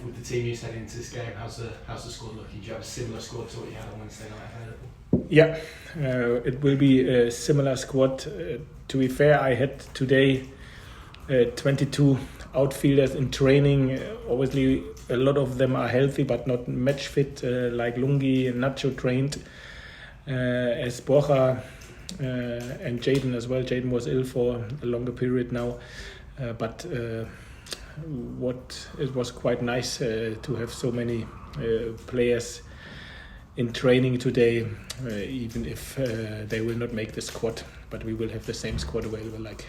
with the team news heading into this game. How's the squad looking? Do you have a similar squad to what you had on Wednesday night available? Yeah, it will be a similar squad. To be fair, I had today 22 outfielders in training. Obviously, a lot of them are healthy but not match fit, like Lungi and Nacho trained, as Borja and Jaden as well. Jaden was ill for a longer period now, but it was quite nice to have so many players in training today, even if they will not make the squad, but we will have the same squad available like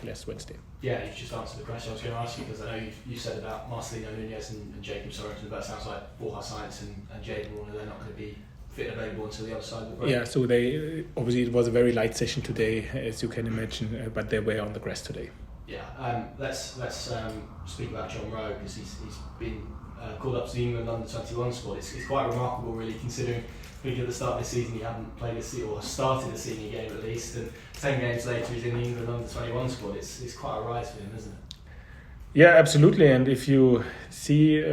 last Wednesday. Yeah, you just answered the question I was going to ask you, because I know you said about Marcelino Nunez and Jacob Sorensen, but it sounds like Borja Sainz and Jaden Warner, they're not going to be fit and available until the other side of the break. Yeah, so they obviously, it was a very light session today, as you can imagine, but they were on the grass today. Yeah, let's speak about John Rowe, because he's been called up to the England under-21 squad. It's quite remarkable, really, considering I think at the start of the season he hadn't played or started a senior game at least, and 10 games later he's in the England under-21 squad. It's quite a rise for him, isn't it? Yeah, absolutely. And if you see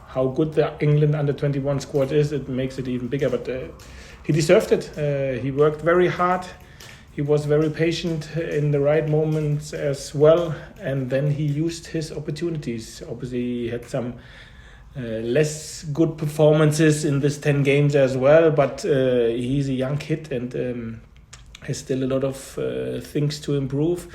how good the England under-21 squad is, it makes it even bigger. But he deserved it. He worked very hard. He was very patient in the right moments as well, and then he used his opportunities. Obviously, he had some less good performances in this 10 games as well, but he's a young kid and has still a lot of things to improve.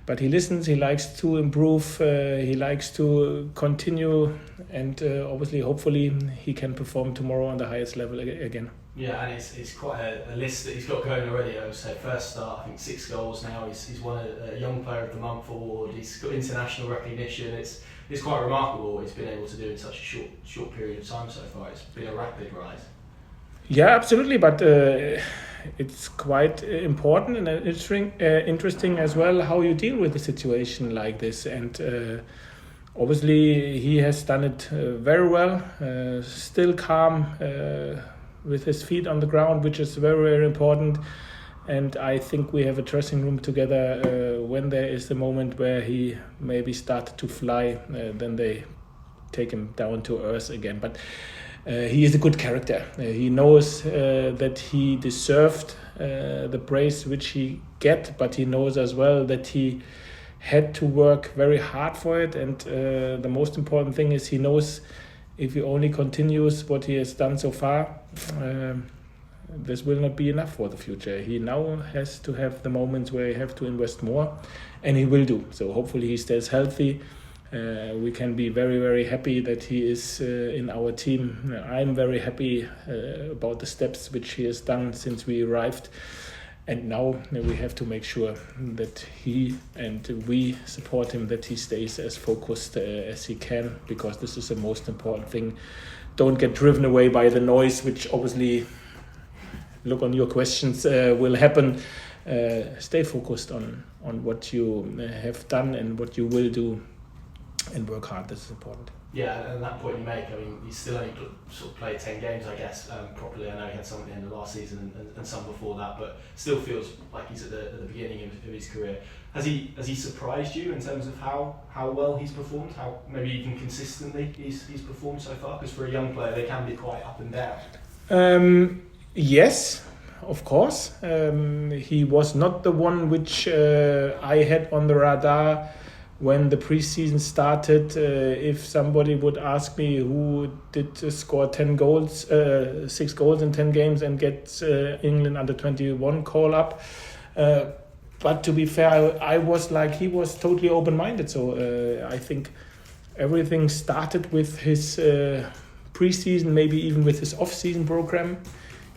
But he listens, he likes to improve, he likes to continue, and obviously, hopefully, he can perform tomorrow on the highest level again. Yeah, and it's quite a list that he's got going already. I would say first start, I think 6 goals now. He's won a Young Player of the Month award. He's got international recognition. It's quite remarkable what he's been able to do in such a short period of time so far. It's been a rapid rise. Yeah, absolutely, but it's quite important and interesting as well how you deal with a situation like this. And obviously, he has done it very well. Still calm. With his feet on the ground, which is very, very important. And I think we have a dressing room together. When there is the moment where he maybe started to fly, then they take him down to earth again. But he is a good character. He knows that he deserved the praise which he get, but he knows as well that he had to work very hard for it. And the most important thing is he knows if he only continues what he has done so far, this will not be enough for the future. He now has to have the moments where he have to invest more, and he will do. So hopefully he stays healthy. We can be very, very happy that he is in our team. I'm very happy about the steps which he has done since we arrived. And now we have to make sure that he and we support him, that he stays as focused as he can, because this is the most important thing. Don't get driven away by the noise, which obviously, look on your questions, will happen. Stay focused on what you have done and what you will do, and work hard. This is important. Yeah, and that point you make, I mean, he's still only sort of played 10 games, I guess, properly. I know he had some at the end of last season and some before that, but still feels like he's at the beginning of his career. Has he surprised you in terms of how well he's performed, how maybe even consistently he's performed so far? Because for a young player, they can be quite up and down. Yes, of course. He was not the one which I had on the radar when the preseason started. If somebody would ask me who did score 6 goals in 10 games and get England under-21 call up. But to be fair, I was like, he was totally open-minded. So I think everything started with his preseason, maybe even with his off-season program.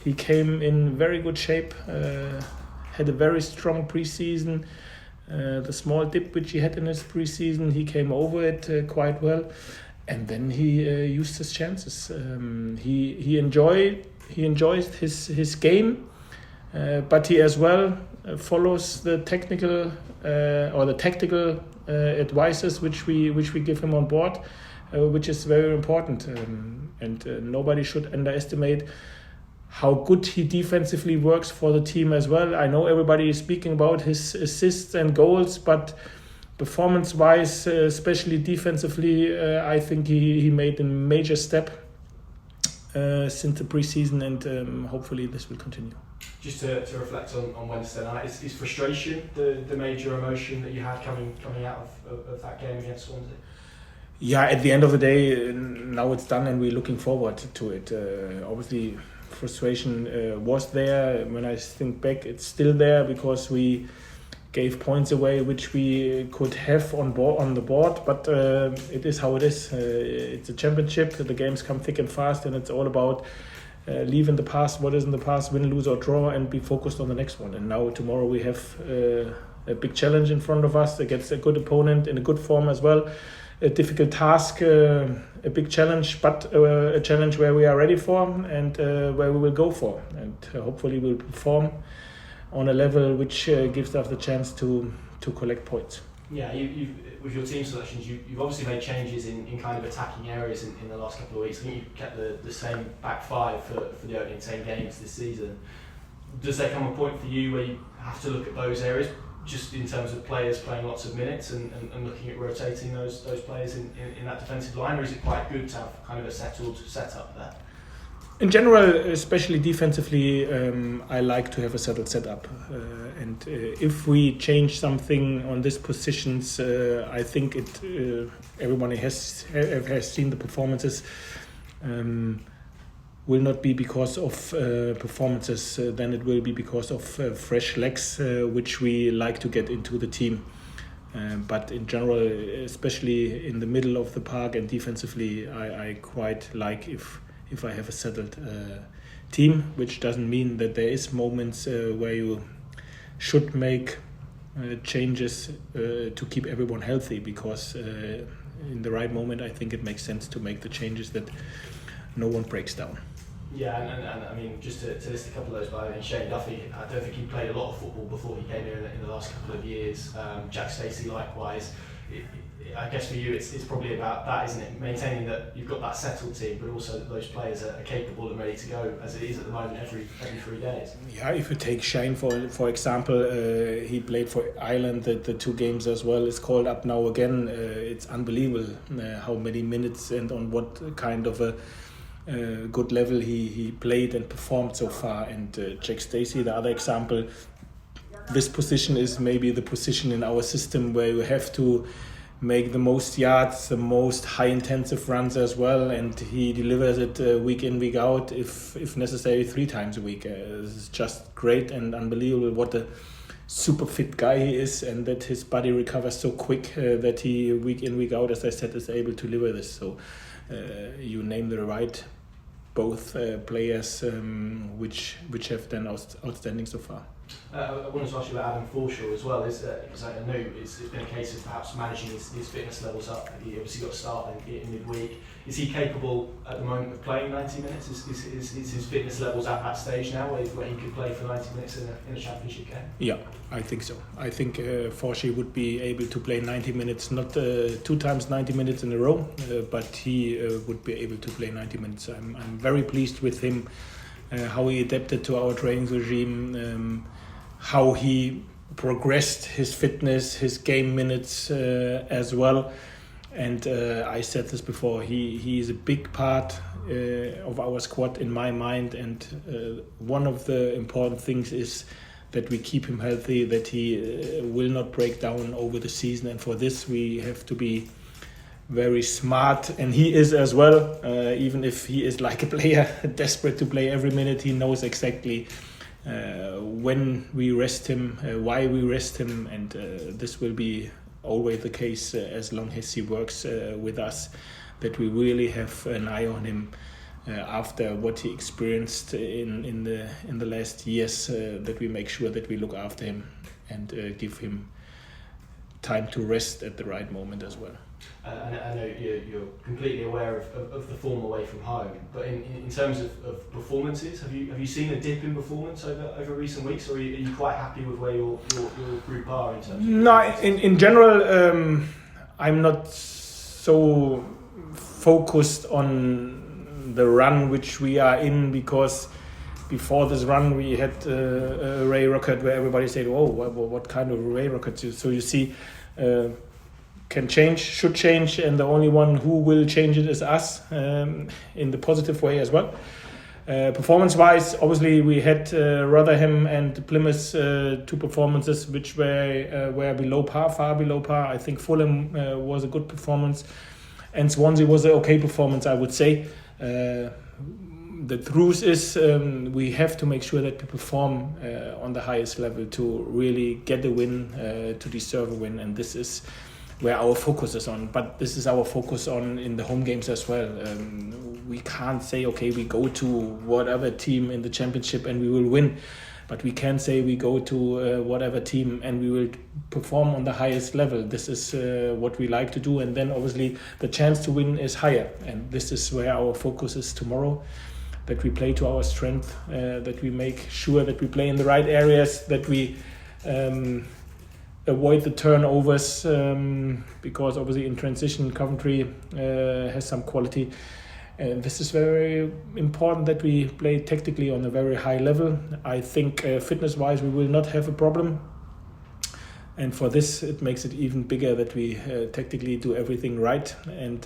He came in very good shape, had a very strong preseason. The small dip which he had in his preseason, he came over it quite well, and then he used his chances. He enjoys his game, but he as well follows the technical or the tactical advices which we give him on board, which is very important. And nobody should underestimate how good he defensively works for the team as well. I know everybody is speaking about his assists and goals, but performance-wise, especially defensively, I think he made a major step since the pre-season, and hopefully this will continue. Just to reflect on Wednesday night, is frustration the major emotion that you had coming out of that game against Swansea? Yeah, at the end of the day, now it's done and we're looking forward to it. Obviously, frustration was there. When I think back, it's still there because we gave points away which we could have on the board, but it is how it is. It's a championship. The games come thick and fast, and it's all about leave in the past what is in the past, win, lose or draw, and be focused on the next one. And now tomorrow we have a big challenge in front of us against a good opponent in a good form as well. A difficult task, a big challenge, but a challenge where we are ready for and where we will go for. And hopefully we'll perform on a level which gives us the chance to collect points. Yeah, you've with your team selections, you've obviously made changes in kind of attacking areas in the last couple of weeks. I think you've kept the same back five for the opening 10 games this season. Does there come a point for you where you have to look at those areas, just in terms of players playing lots of minutes and looking at rotating those players in that defensive line, or is it quite good to have kind of a settled setup there? In general, especially defensively, I like to have a settled setup. And if we change something on these positions, I think everybody has seen the performances. Will not be because of performances, then it will be because of fresh legs, which we like to get into the team. But in general, especially in the middle of the park and defensively, I quite like if I have a settled team, which doesn't mean that there is moments where you should make changes to keep everyone healthy, because in the right moment I think it makes sense to make the changes that no one breaks down. Yeah, and I mean, just to list a couple of those, by Shane Duffy, I don't think he played a lot of football before he came here in the last couple of years. Jack Stacey likewise. I guess for you it's probably about that, isn't it? Maintaining that you've got that settled team, but also that those players are capable and ready to go, as it is at the moment every 3 days. Yeah, if you take Shane for example, he played for Ireland the 2 games as well. Is called up now again. It's unbelievable how many minutes and on what kind of a good level he played and performed so far. And Jack Stacey, the other example, this position is maybe the position in our system where you have to make the most yards, the most high intensive runs as well, and he delivers it week in, week out, if necessary 3 times a week. It's just great and unbelievable what a super fit guy he is, and that his body recovers so quick that he week in, week out, as I said, is able to deliver this. So you name the right both players which have done outstanding so far. I wanted to ask you about Adam Forshaw as well, because I know it's been a case of perhaps managing his fitness levels up. He obviously got a start in midweek. Is he capable at the moment of playing 90 minutes? Is his fitness levels at that stage now where he could play for 90 minutes in a championship game? Yeah, I think so. I think Forshaw would be able to play 90 minutes, not 2 times 90 minutes in a row, but he would be able to play 90 minutes. I'm very pleased with him, how he adapted to our training regime, how he progressed his fitness, his game minutes as well. And I said this before, he is a big part of our squad in my mind, and one of the important things is that we keep him healthy, that he will not break down over the season, and for this we have to be very smart, and he is as well. Even if he is like a player desperate to play every minute, he knows exactly when we rest him, why we rest him, and this will be always the case as long as he works with us, that we really have an eye on him after what he experienced in the last years, that we make sure that we look after him and give him time to rest at the right moment as well. I know you're completely aware of the form away from home, but in terms of performances, have you seen a dip in performance over recent weeks, or are you quite happy with where your group are in terms of? No, in general, I'm not so focused on the run which we are in, because before this run we had a Ray Rocket where everybody said, "Oh, what kind of Ray Rocket?" So you see, can change, should change, and the only one who will change it is us in the positive way as well. Performance-wise, obviously we had Rotherham and Plymouth, two performances which were below par, far below par. I think Fulham was a good performance, and Swansea was an okay performance, I would say. The truth is we have to make sure that we perform on the highest level to really get a win, to deserve a win, and this is where our focus is on. But this is our focus on in the home games as well. We can't say, okay, we go to whatever team in the championship and we will win. But we can say we go to whatever team and we will perform on the highest level. This is what we like to do. And then obviously the chance to win is higher. And this is where our focus is tomorrow, that we play to our strength, that we make sure that we play in the right areas, that we avoid the turnovers, because obviously in transition Coventry has some quality. And this is very important that we play tactically on a very high level. I think fitness-wise we will not have a problem. And for this it makes it even bigger that we tactically do everything right and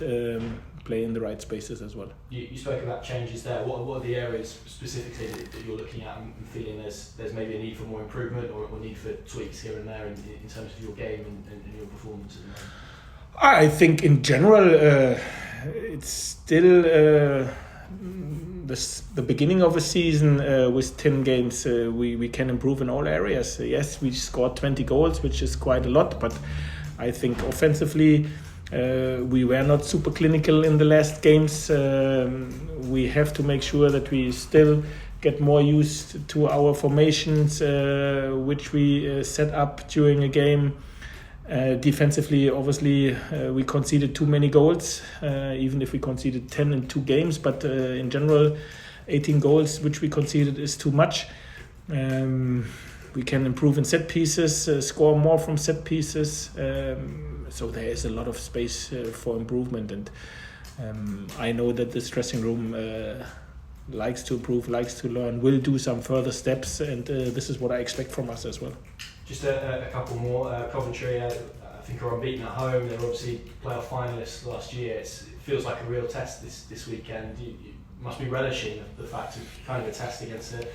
play in the right spaces as well. You spoke about changes there. What are the areas specifically that you're looking at and feeling there's maybe a need for more improvement or need for tweaks here and there in terms of your game and your performance at the moment? I think in general it's still the beginning of a season with 10 games. We can improve in all areas. Yes, we scored 20 goals, which is quite a lot, but I think offensively we were not super clinical in the last games. We have to make sure that we still get more used to our formations, which we set up during a game. Defensively, obviously, we conceded too many goals, even if we conceded 10 in 2 games. But in general, 18 goals, which we conceded, is too much. We can improve in set pieces, score more from set pieces. So there is a lot of space for improvement. And I know that this dressing room likes to improve, likes to learn, will do some further steps. And this is what I expect from us as well. Just a couple more. Coventry, I think, are unbeaten at home. They were obviously playoff finalists last year. It feels like a real test this weekend. You must be relishing the fact of kind of a test against a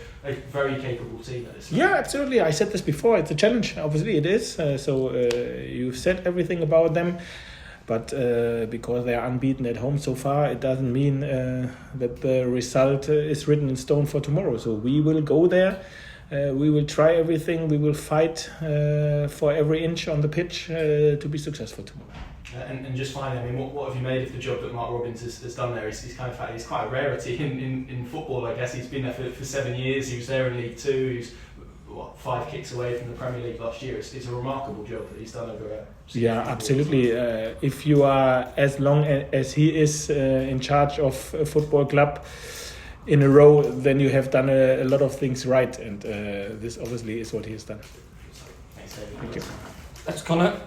very capable team at this point. Yeah, absolutely. I said this before. It's a challenge. Obviously, it is. You've said everything about them. But because they are unbeaten at home so far, it doesn't mean that the result is written in stone for tomorrow. So we will go there. We will try everything. We will fight for every inch on the pitch to be successful tomorrow. And just finally, I mean, what have you made of the job that Mark Robins has done there? He's quite a rarity in football, I guess. He's been there for 7 years. He was there in League Two. He was 5 kicks away from the Premier League last year. It's a remarkable job that he's done over. Yeah, absolutely. If you are as long as he is in charge of a football club in a row, then you have done a lot of things right, and this obviously is what he has done. Thanks, David. Thank you. That's Connor.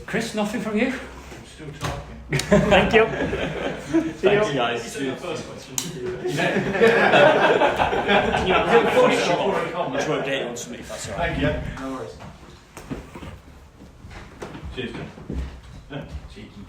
Chris, nothing from you? I'm still talking. Thank you. Thank you guys. This is the first question. Can you have a full shot? Let's work date on something if that's alright. Thank you. No worries. Cheers, Jim. Cheeky.